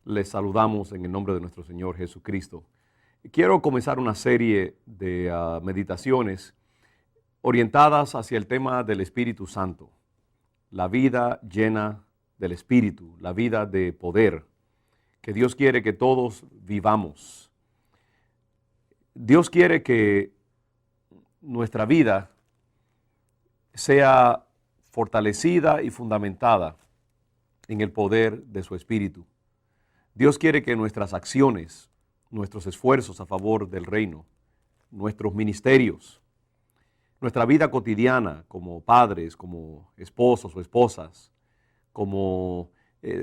Les saludamos en el nombre de nuestro Señor Jesucristo. Quiero comenzar una serie de meditaciones orientadas hacia el tema del Espíritu Santo. La vida llena del Espíritu, la vida de poder que Dios quiere que todos vivamos. Dios quiere que nuestra vida sea fortalecida y fundamentada en el poder de su Espíritu. Dios quiere que nuestras acciones, nuestros esfuerzos a favor del reino, nuestros ministerios, nuestra vida cotidiana como padres, como esposos o esposas, como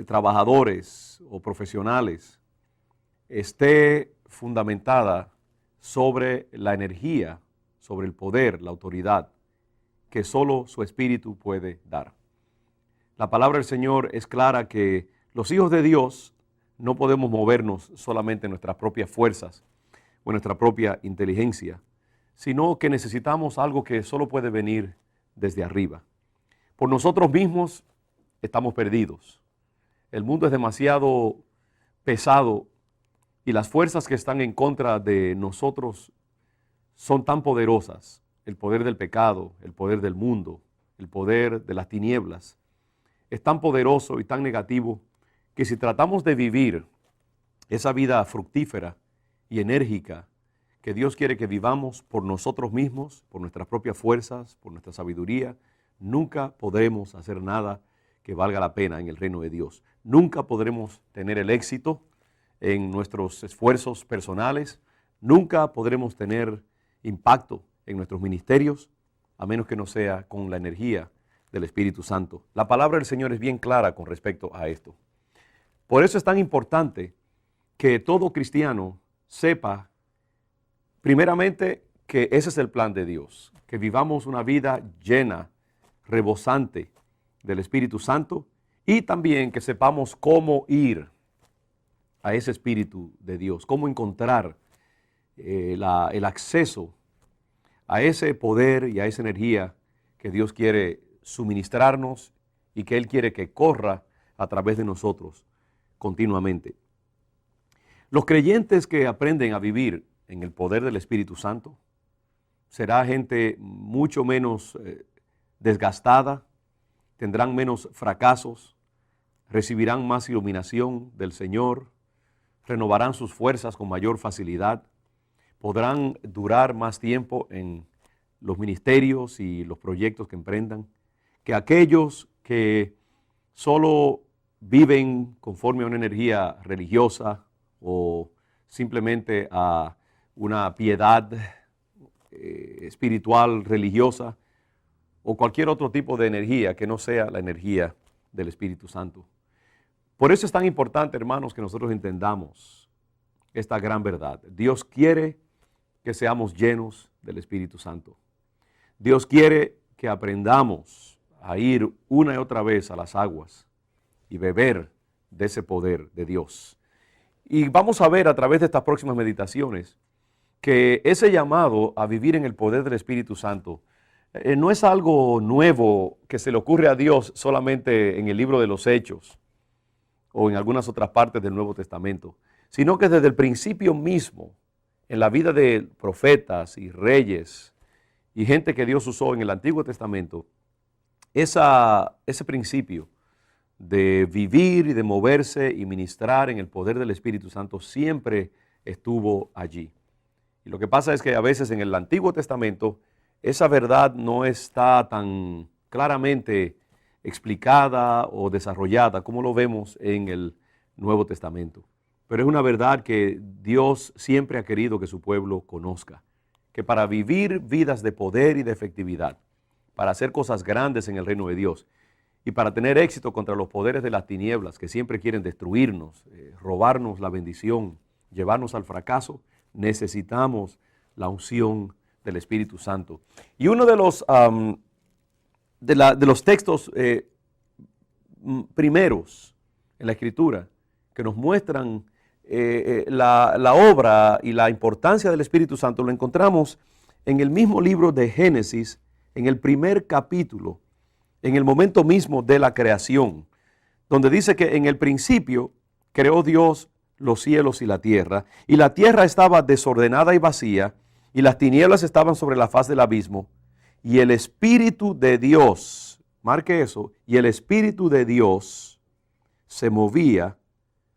trabajadores o profesionales, esté fundamentada sobre la energía, sobre el poder, la autoridad que solo su Espíritu puede dar. La palabra del Señor es clara que los hijos de Dios no podemos movernos solamente en nuestras propias fuerzas o en nuestra propia inteligencia, sino que necesitamos algo que solo puede venir desde arriba. Por nosotros mismos estamos perdidos. El mundo es demasiado pesado y las fuerzas que están en contra de nosotros son tan poderosas. El poder del pecado, el poder del mundo, el poder de las tinieblas, es tan poderoso y tan negativo que si tratamos de vivir esa vida fructífera y enérgica que Dios quiere que vivamos por nosotros mismos, por nuestras propias fuerzas, por nuestra sabiduría, nunca podremos hacer nada que valga la pena en el reino de Dios. Nunca podremos tener el éxito en nuestros esfuerzos personales, nunca podremos tener impacto en nuestros ministerios, a menos que no sea con la energía del Espíritu Santo. La palabra del Señor es bien clara con respecto a esto. Por eso es tan importante que todo cristiano sepa, primeramente, que ese es el plan de Dios, que vivamos una vida llena, rebosante del Espíritu Santo, y también que sepamos cómo ir a ese Espíritu de Dios, cómo encontrar el acceso a ese poder y a esa energía que Dios quiere suministrarnos y que Él quiere que corra a través de nosotros continuamente. Los creyentes que aprenden a vivir en el poder del Espíritu Santo será gente mucho menos desgastada, tendrán menos fracasos, recibirán más iluminación del Señor, renovarán sus fuerzas con mayor facilidad, podrán durar más tiempo en los ministerios y los proyectos que emprendan, que aquellos que solo viven conforme a una energía religiosa o simplemente a una piedad espiritual religiosa o cualquier otro tipo de energía que no sea la energía del Espíritu Santo. Por eso es tan importante, hermanos, que nosotros entendamos esta gran verdad. Dios quiere que seamos llenos del Espíritu Santo. Dios quiere que aprendamos a ir una y otra vez a las aguas y beber de ese poder de Dios. Y vamos a ver a través de estas próximas meditaciones que ese llamado a vivir en el poder del Espíritu Santo no es algo nuevo que se le ocurre a Dios solamente en el libro de los Hechos o en algunas otras partes del Nuevo Testamento, sino que desde el principio mismo, en la vida de profetas y reyes y gente que Dios usó en el Antiguo Testamento, ese principio de vivir y de moverse y ministrar en el poder del Espíritu Santo siempre estuvo allí. Y lo que pasa es que a veces en el Antiguo Testamento esa verdad no está tan claramente explicada o desarrollada como lo vemos en el Nuevo Testamento. Pero es una verdad que Dios siempre ha querido que su pueblo conozca, que para vivir vidas de poder y de efectividad, para hacer cosas grandes en el reino de Dios y para tener éxito contra los poderes de las tinieblas que siempre quieren destruirnos, robarnos la bendición, llevarnos al fracaso, necesitamos la unción del Espíritu Santo. Y uno de los textos primeros en la Escritura que nos muestran la obra y la importancia del Espíritu Santo lo encontramos en el mismo libro de Génesis, en el primer capítulo, en el momento mismo de la creación, donde dice que en el principio creó Dios los cielos y la tierra estaba desordenada y vacía, y las tinieblas estaban sobre la faz del abismo, y el Espíritu de Dios, marque eso, y el Espíritu de Dios se movía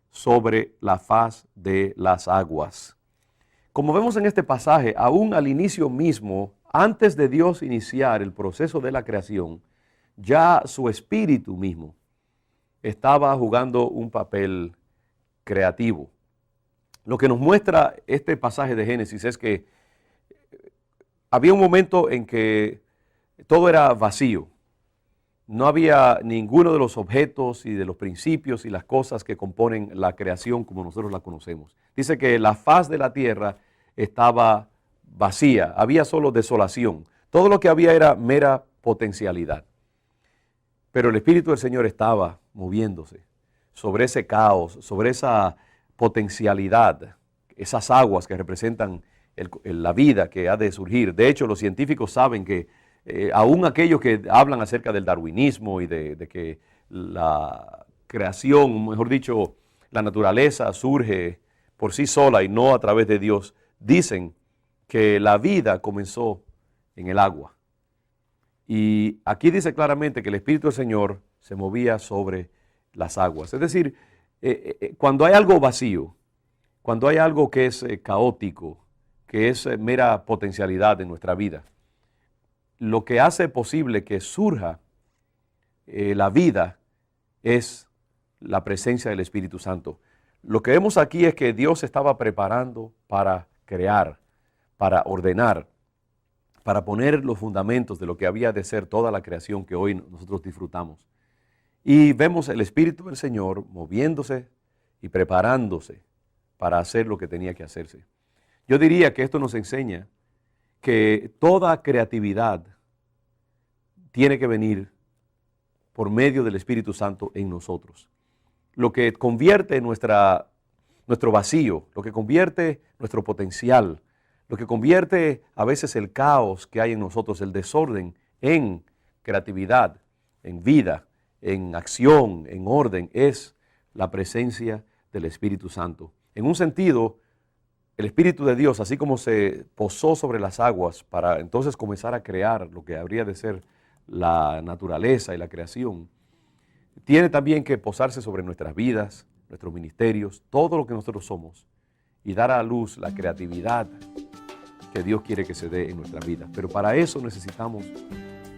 sobre la faz de las aguas. Como vemos en este pasaje, aún al inicio mismo, antes de Dios iniciar el proceso de la creación, ya su espíritu mismo estaba jugando un papel creativo. Lo que nos muestra este pasaje de Génesis es que había un momento en que todo era vacío. No había ninguno de los objetos y de los principios y las cosas que componen la creación como nosotros la conocemos. Dice que la faz de la tierra estaba vacía, había solo desolación. Todo lo que había era mera potencialidad. Pero el Espíritu del Señor estaba moviéndose sobre ese caos, sobre esa potencialidad, esas aguas que representan la vida que ha de surgir. De hecho, los científicos saben que aún aquellos que hablan acerca del darwinismo y de que la creación, mejor dicho, la naturaleza surge por sí sola y no a través de Dios, dicen que la vida comenzó en el agua. Y aquí dice claramente que el Espíritu del Señor se movía sobre las aguas. Es decir, cuando hay algo vacío, cuando hay algo que es caótico, que es mera potencialidad en nuestra vida, lo que hace posible que surja la vida es la presencia del Espíritu Santo. Lo que vemos aquí es que Dios estaba preparando para crear, para ordenar, para poner los fundamentos de lo que había de ser toda la creación que hoy nosotros disfrutamos. Y vemos el Espíritu del Señor moviéndose y preparándose para hacer lo que tenía que hacerse. Yo diría que esto nos enseña que toda creatividad tiene que venir por medio del Espíritu Santo en nosotros. Lo que convierte nuestro vacío, lo que convierte nuestro potencial, lo que convierte a veces el caos que hay en nosotros, el desorden, en creatividad, en vida, en acción, en orden, es la presencia del Espíritu Santo. En un sentido, el Espíritu de Dios, así como se posó sobre las aguas para entonces comenzar a crear lo que habría de ser la naturaleza y la creación, tiene también que posarse sobre nuestras vidas, nuestros ministerios, todo lo que nosotros somos, y dar a luz la creatividad que Dios quiere que se dé en nuestra vida. Pero para eso necesitamos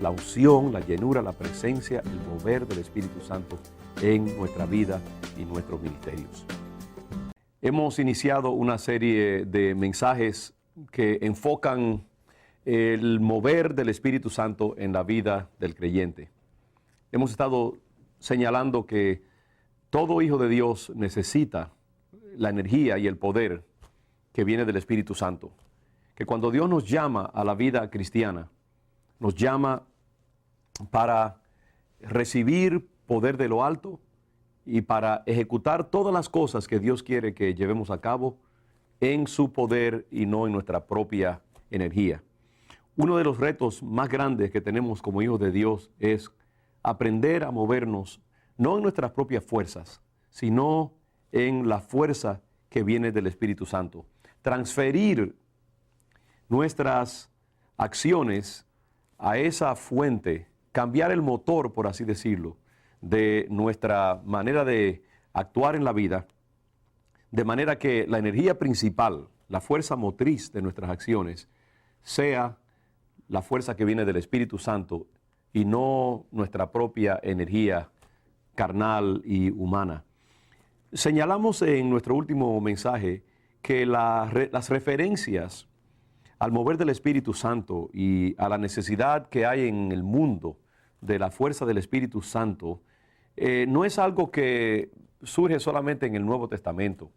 la unción, la llenura, la presencia, el mover del Espíritu Santo en nuestra vida y nuestros ministerios. Hemos iniciado una serie de mensajes que enfocan el mover del Espíritu Santo en la vida del creyente. Hemos estado señalando que todo hijo de Dios necesita la energía y el poder que viene del Espíritu Santo. Que cuando Dios nos llama a la vida cristiana, nos llama para recibir poder de lo alto y para ejecutar todas las cosas que Dios quiere que llevemos a cabo en su poder y no en nuestra propia energía. Uno de los retos más grandes que tenemos como hijos de Dios es aprender a movernos no en nuestras propias fuerzas, sino en la fuerza que viene del Espíritu Santo. Transferir nuestras acciones a esa fuente, cambiar el motor, por así decirlo, de nuestra manera de actuar en la vida, de manera que la energía principal, la fuerza motriz de nuestras acciones, sea la fuerza que viene del Espíritu Santo y no nuestra propia energía carnal y humana. Señalamos en nuestro último mensaje que las referencias al mover del Espíritu Santo y a la necesidad que hay en el mundo de la fuerza del Espíritu Santo, no es algo que surge solamente en el Nuevo Testamento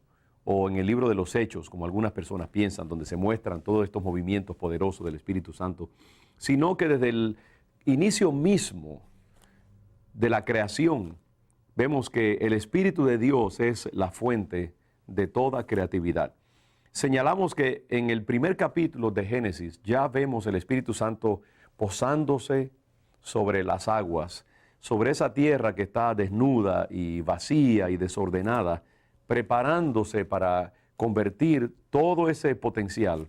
o en el libro de los Hechos, como algunas personas piensan, donde se muestran todos estos movimientos poderosos del Espíritu Santo, sino que desde el inicio mismo de la creación, vemos que el Espíritu de Dios es la fuente de toda creatividad. Señalamos que en el primer capítulo de Génesis ya vemos el Espíritu Santo posándose sobre las aguas, sobre esa tierra que está desnuda y vacía y desordenada, preparándose para convertir todo ese potencial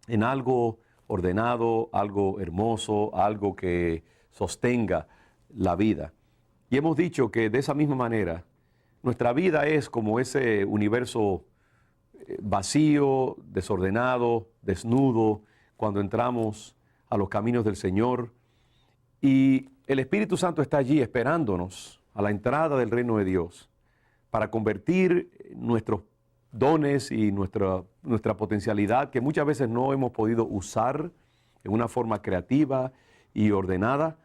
en algo ordenado, algo hermoso, algo que sostenga la vida. Y hemos dicho que de esa misma manera, nuestra vida es como ese universo vacío, desordenado, desnudo, cuando entramos a los caminos del Señor. Y el Espíritu Santo está allí esperándonos a la entrada del reino de Dios para convertir nuestros dones y nuestra potencialidad que muchas veces no hemos podido usar en una forma creativa y ordenada.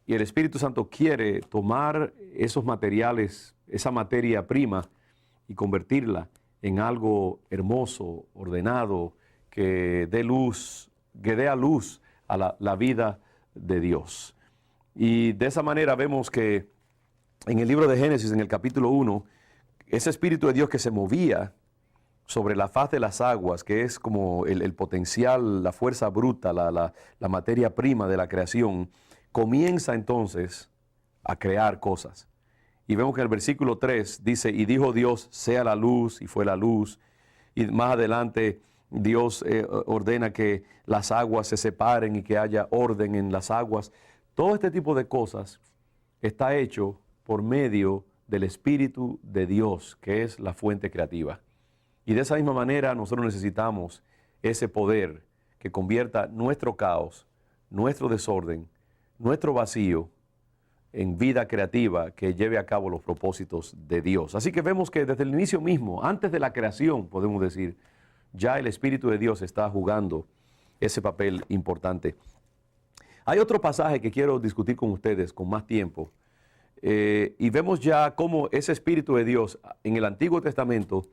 Y el Espíritu Santo quiere tomar esos materiales, esa materia prima, y convertirla en algo hermoso, ordenado, que dé luz, que dé a luz a la vida de Dios. Y de esa manera vemos que en el libro de Génesis, en el capítulo 1, ese Espíritu de Dios que se movía sobre la faz de las aguas, que es como el potencial, la fuerza bruta, la materia prima de la creación, comienza entonces a crear cosas. Y vemos que en el versículo 3 dice, y dijo Dios, sea la luz, y fue la luz. Y más adelante Dios ordena que las aguas se separen y que haya orden en las aguas. Todo este tipo de cosas está hecho por medio del Espíritu de Dios, que es la fuente creativa. Y de esa misma manera nosotros necesitamos ese poder que convierta nuestro caos, nuestro desorden, nuestro vacío en vida creativa que lleve a cabo los propósitos de Dios. Así que vemos que desde el inicio mismo, antes de la creación, podemos decir, ya el Espíritu de Dios está jugando ese papel importante. Hay otro pasaje que quiero discutir con ustedes con más tiempo, y vemos ya cómo ese Espíritu de Dios en el Antiguo Testamento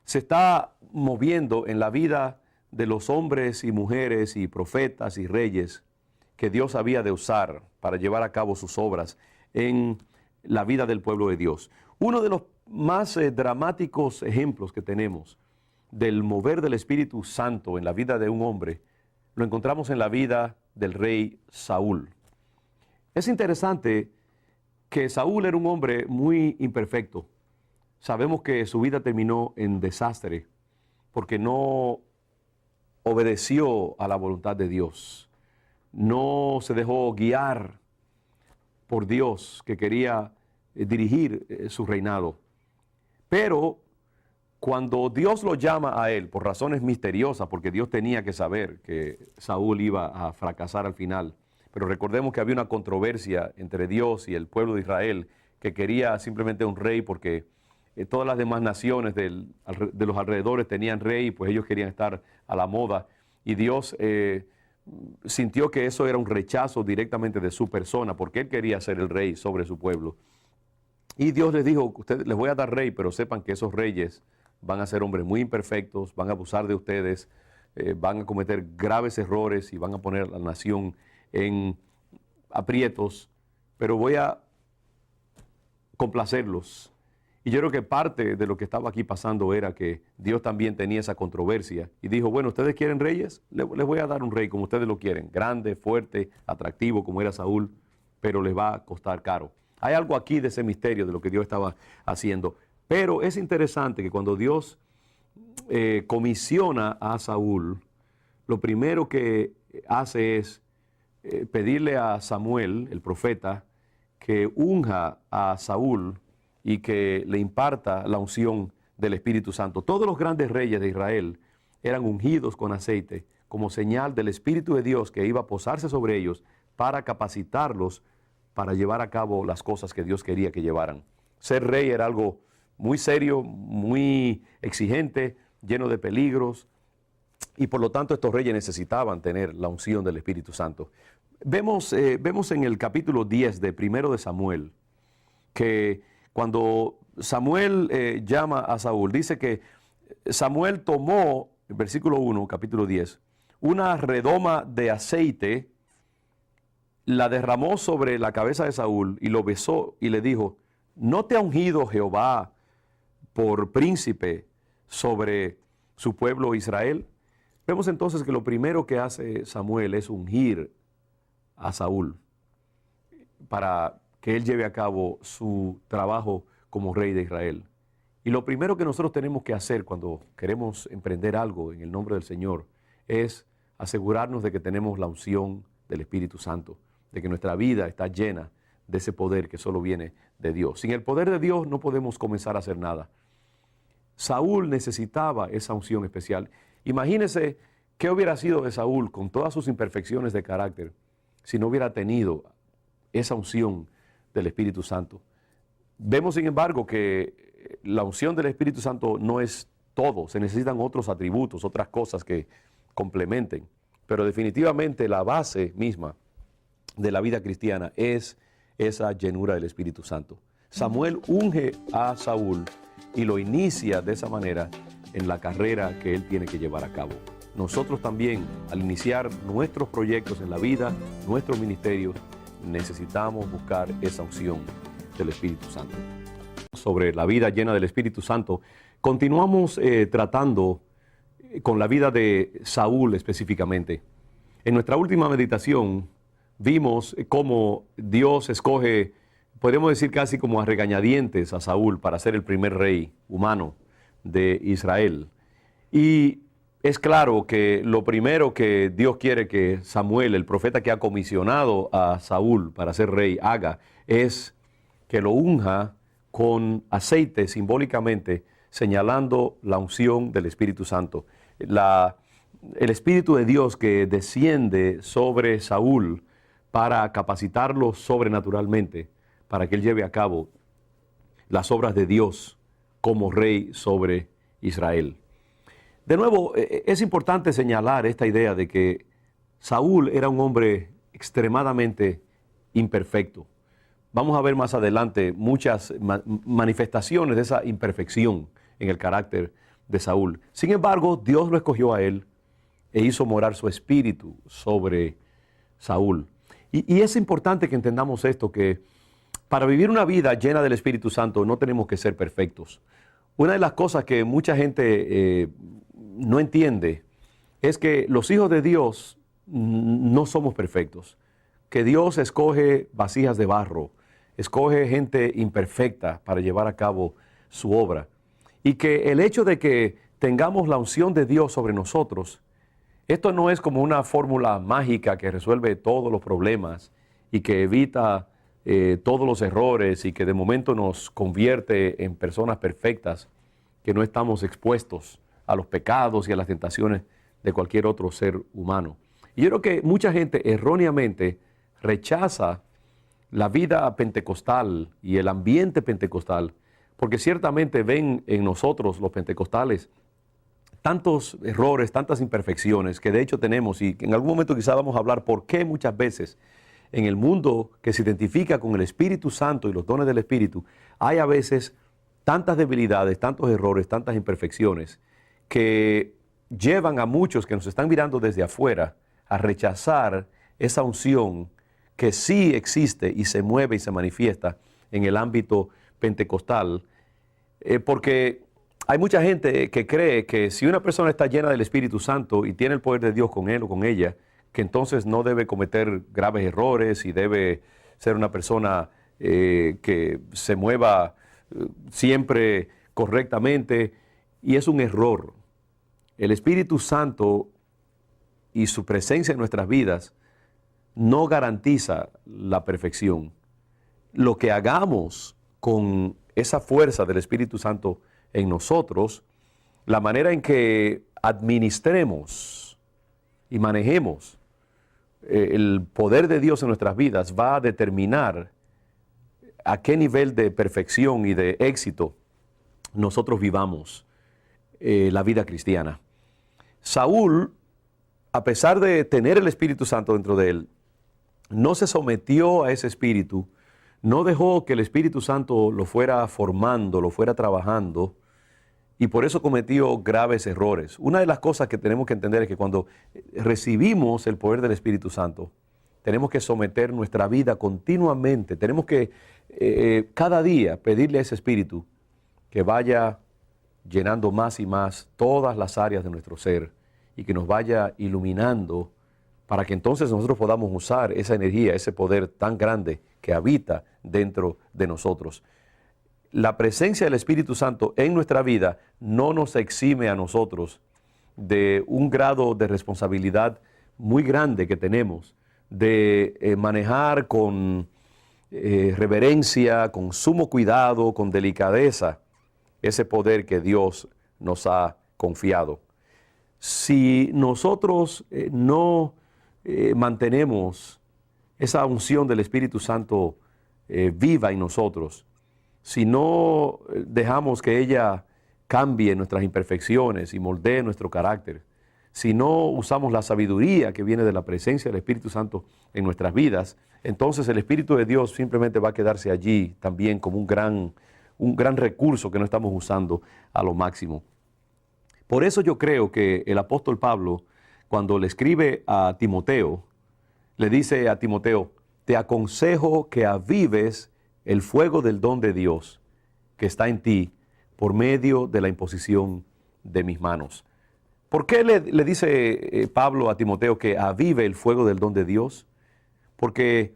se está moviendo en la vida de los hombres y mujeres y profetas y reyes que Dios había de usar para llevar a cabo sus obras en la vida del pueblo de Dios. Uno de los más dramáticos ejemplos que tenemos del mover del Espíritu Santo en la vida de un hombre, lo encontramos en la vida del rey Saúl. Es interesante que Saúl era un hombre muy imperfecto. Sabemos que su vida terminó en desastre porque no obedeció a la voluntad de Dios. No se dejó guiar por Dios que quería dirigir su reinado. Pero cuando Dios lo llama a él por razones misteriosas, porque Dios tenía que saber que Saúl iba a fracasar al final, pero recordemos que había una controversia entre Dios y el pueblo de Israel que quería simplemente un rey porque todas las demás naciones de los alrededores tenían rey, pues ellos querían estar a la moda, y Dios sintió que eso era un rechazo directamente de su persona, porque él quería ser el rey sobre su pueblo. Y Dios les dijo, ustedes les voy a dar rey, pero sepan que esos reyes van a ser hombres muy imperfectos, van a abusar de ustedes, van a cometer graves errores y van a poner a la nación en aprietos, pero voy a complacerlos. Y yo creo que parte de lo que estaba aquí pasando era que Dios también tenía esa controversia y dijo, bueno, ¿ustedes quieren reyes? Les voy a dar un rey como ustedes lo quieren, grande, fuerte, atractivo como era Saúl, pero les va a costar caro. Hay algo aquí de ese misterio de lo que Dios estaba haciendo. Pero es interesante que cuando Dios comisiona a Saúl, lo primero que hace es pedirle a Samuel, el profeta, que unja a Saúl y que le imparta la unción del Espíritu Santo. Todos los grandes reyes de Israel eran ungidos con aceite como señal del Espíritu de Dios que iba a posarse sobre ellos para capacitarlos para llevar a cabo las cosas que Dios quería que llevaran. Ser rey era algo muy serio, muy exigente, lleno de peligros, y por lo tanto estos reyes necesitaban tener la unción del Espíritu Santo. Vemos en el capítulo 10 de Primero de Samuel que cuando Samuel llama a Saúl, dice que Samuel tomó, en versículo 1, capítulo 10, una redoma de aceite, la derramó sobre la cabeza de Saúl y lo besó y le dijo, ¿no te ha ungido Jehová por príncipe sobre su pueblo Israel? Vemos entonces que lo primero que hace Samuel es ungir a Saúl para que él lleve a cabo su trabajo como rey de Israel. Y lo primero que nosotros tenemos que hacer cuando queremos emprender algo en el nombre del Señor es asegurarnos de que tenemos la unción del Espíritu Santo, de que nuestra vida está llena de ese poder que solo viene de Dios. Sin el poder de Dios no podemos comenzar a hacer nada. Saúl necesitaba esa unción especial. Imagínense qué hubiera sido de Saúl con todas sus imperfecciones de carácter si no hubiera tenido esa unción del Espíritu Santo. Vemos, sin embargo, que la unción del Espíritu Santo no es todo. Se necesitan otros atributos, otras cosas que complementen. Pero definitivamente la base misma de la vida cristiana es esa llenura del Espíritu Santo. Samuel unge a Saúl y lo inicia de esa manera en la carrera que él tiene que llevar a cabo. Nosotros también, al iniciar nuestros proyectos en la vida, nuestros ministerios, necesitamos buscar esa unción del Espíritu Santo. Sobre la vida llena del Espíritu Santo, continuamos tratando con la vida de Saúl específicamente. En nuestra última meditación vimos cómo Dios escoge, podemos decir casi como a regañadientes, a Saúl para ser el primer rey humano de Israel. Y es claro que lo primero que Dios quiere que Samuel, el profeta que ha comisionado a Saúl para ser rey, haga es que lo unja con aceite simbólicamente, señalando la unción del Espíritu Santo. El Espíritu de Dios que desciende sobre Saúl para capacitarlo sobrenaturalmente, para que él lleve a cabo las obras de Dios como rey sobre Israel. De nuevo, es importante señalar esta idea de que Saúl era un hombre extremadamente imperfecto. Vamos a ver más adelante muchas manifestaciones de esa imperfección en el carácter de Saúl. Sin embargo, Dios lo escogió a él e hizo morar su espíritu sobre Saúl. Y es importante que entendamos esto, que para vivir una vida llena del Espíritu Santo no tenemos que ser perfectos. Una de las cosas que mucha gente no entiende es que los hijos de Dios no somos perfectos, que Dios escoge vasijas de barro, escoge gente imperfecta para llevar a cabo su obra, y que el hecho de que tengamos la unción de Dios sobre nosotros, esto no es como una fórmula mágica que resuelve todos los problemas y que evita todos los errores y que de momento nos convierte en personas perfectas, que no estamos expuestos a los pecados y a las tentaciones de cualquier otro ser humano. Y yo creo que mucha gente erróneamente rechaza la vida pentecostal y el ambiente pentecostal, porque ciertamente ven en nosotros, los pentecostales, tantos errores, tantas imperfecciones que de hecho tenemos, y en algún momento quizá vamos a hablar por qué muchas veces en el mundo que se identifica con el Espíritu Santo y los dones del Espíritu, hay a veces tantas debilidades, tantos errores, tantas imperfecciones que llevan a muchos que nos están mirando desde afuera a rechazar esa unción que sí existe y se mueve y se manifiesta en el ámbito pentecostal, porque hay mucha gente que cree que si una persona está llena del Espíritu Santo y tiene el poder de Dios con él o con ella, que entonces no debe cometer graves errores y debe ser una persona que se mueva siempre correctamente, y es un error. El Espíritu Santo y su presencia en nuestras vidas no garantiza la perfección. Lo que hagamos con esa fuerza del Espíritu Santo en nosotros, la manera en que administremos y manejemos el poder de Dios en nuestras vidas va a determinar a qué nivel de perfección y de éxito nosotros vivamos la vida cristiana. Saúl, a pesar de tener el Espíritu Santo dentro de él, no se sometió a ese espíritu, no dejó que el Espíritu Santo lo fuera formando, lo fuera trabajando, y por eso cometió graves errores. Una de las cosas que tenemos que entender es que cuando recibimos el poder del Espíritu Santo, tenemos que someter nuestra vida continuamente, tenemos que cada día pedirle a ese Espíritu que vaya llenando más y más todas las áreas de nuestro ser y que nos vaya iluminando para que entonces nosotros podamos usar esa energía, ese poder tan grande que habita dentro de nosotros. la presencia del Espíritu Santo en nuestra vida no nos exime a nosotros de un grado de responsabilidad muy grande que tenemos de manejar con reverencia, con sumo cuidado, con delicadeza, ese poder que Dios nos ha confiado. Si nosotros no mantenemos esa unción del Espíritu Santo viva en nosotros, si no dejamos que ella cambie nuestras imperfecciones y moldee nuestro carácter, si no usamos la sabiduría que viene de la presencia del Espíritu Santo en nuestras vidas, entonces el Espíritu de Dios simplemente va a quedarse allí también como un gran recurso que no estamos usando a lo máximo. Por eso yo creo que el apóstol Pablo, cuando le escribe a Timoteo, le dice a Timoteo: te aconsejo que avives el fuego del don de Dios que está en ti por medio de la imposición de mis manos. ¿Por qué le dice Pablo a Timoteo que avive el fuego del don de Dios? Porque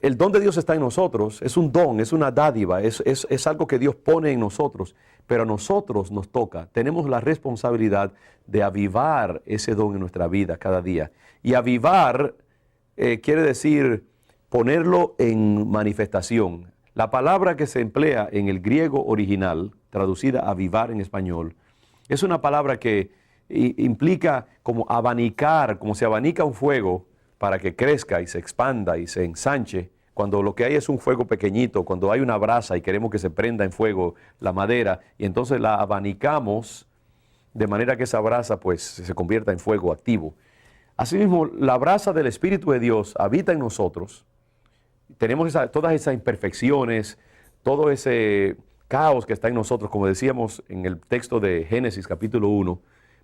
el don de Dios está en nosotros, es un don, es una dádiva, es algo que Dios pone en nosotros, pero a nosotros nos toca, tenemos la responsabilidad de avivar ese don en nuestra vida cada día. Y avivar quiere decir ponerlo en manifestación. La palabra que se emplea en el griego original, traducida avivar en español, es una palabra que implica como abanicar, como se abanica un fuego para que crezca y se expanda y se ensanche, cuando lo que hay es un fuego pequeñito, cuando hay una brasa y queremos que se prenda en fuego la madera, y entonces la abanicamos de manera que esa brasa pues se convierta en fuego activo. Asimismo, la brasa del Espíritu de Dios habita en nosotros. Tenemos todas esas imperfecciones, todo ese caos que está en nosotros, como decíamos en el texto de Génesis capítulo 1,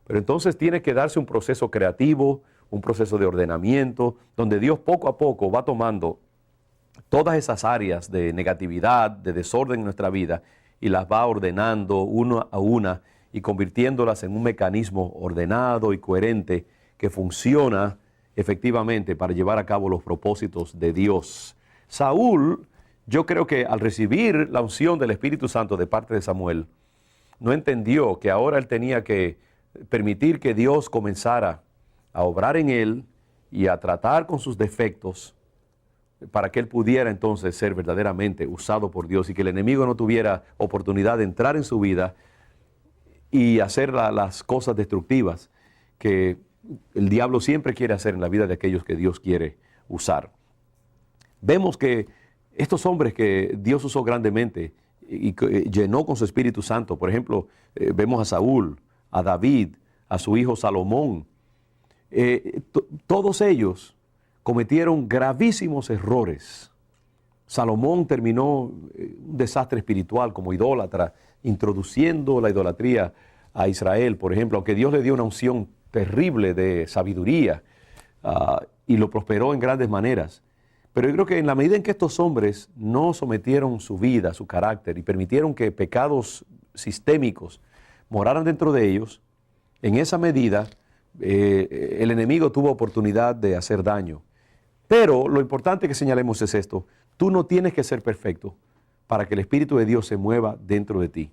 pero entonces tiene que darse un proceso creativo, un proceso de ordenamiento, donde Dios poco a poco va tomando todas esas áreas de negatividad, de desorden en nuestra vida, y las va ordenando una a una y convirtiéndolas en un mecanismo ordenado y coherente que funciona efectivamente para llevar a cabo los propósitos de Dios. Saúl, yo creo que al recibir la unción del Espíritu Santo de parte de Samuel, no entendió que ahora él tenía que permitir que Dios comenzara a obrar en él y a tratar con sus defectos para que él pudiera entonces ser verdaderamente usado por Dios y que el enemigo no tuviera oportunidad de entrar en su vida y hacer las cosas destructivas que el diablo siempre quiere hacer en la vida de aquellos que Dios quiere usar. Vemos que estos hombres que Dios usó grandemente y llenó con su Espíritu Santo, por ejemplo, vemos a Saúl, a David, a su hijo Salomón, todos ellos cometieron gravísimos errores. Salomón terminó un desastre espiritual como idólatra, introduciendo la idolatría a Israel, por ejemplo, aunque Dios le dio una unción terrible de sabiduría y lo prosperó en grandes maneras. Pero yo creo que en la medida en que estos hombres no sometieron su vida, su carácter y permitieron que pecados sistémicos moraran dentro de ellos, en esa medida el enemigo tuvo oportunidad de hacer daño. Pero lo importante que señalemos es esto: tú no tienes que ser perfecto para que el Espíritu de Dios se mueva dentro de ti.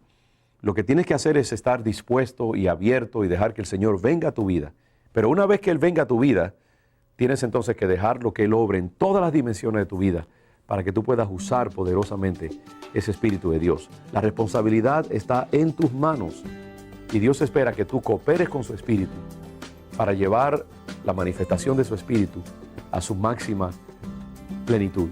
Lo que tienes que hacer es estar dispuesto y abierto y dejar que el Señor venga a tu vida. Pero una vez que Él venga a tu vida, tienes entonces que dejarlo que Él obre en todas las dimensiones de tu vida para que tú puedas usar poderosamente ese Espíritu de Dios. La responsabilidad está en tus manos y Dios espera que tú cooperes con su Espíritu para llevar la manifestación de su Espíritu a su máxima plenitud.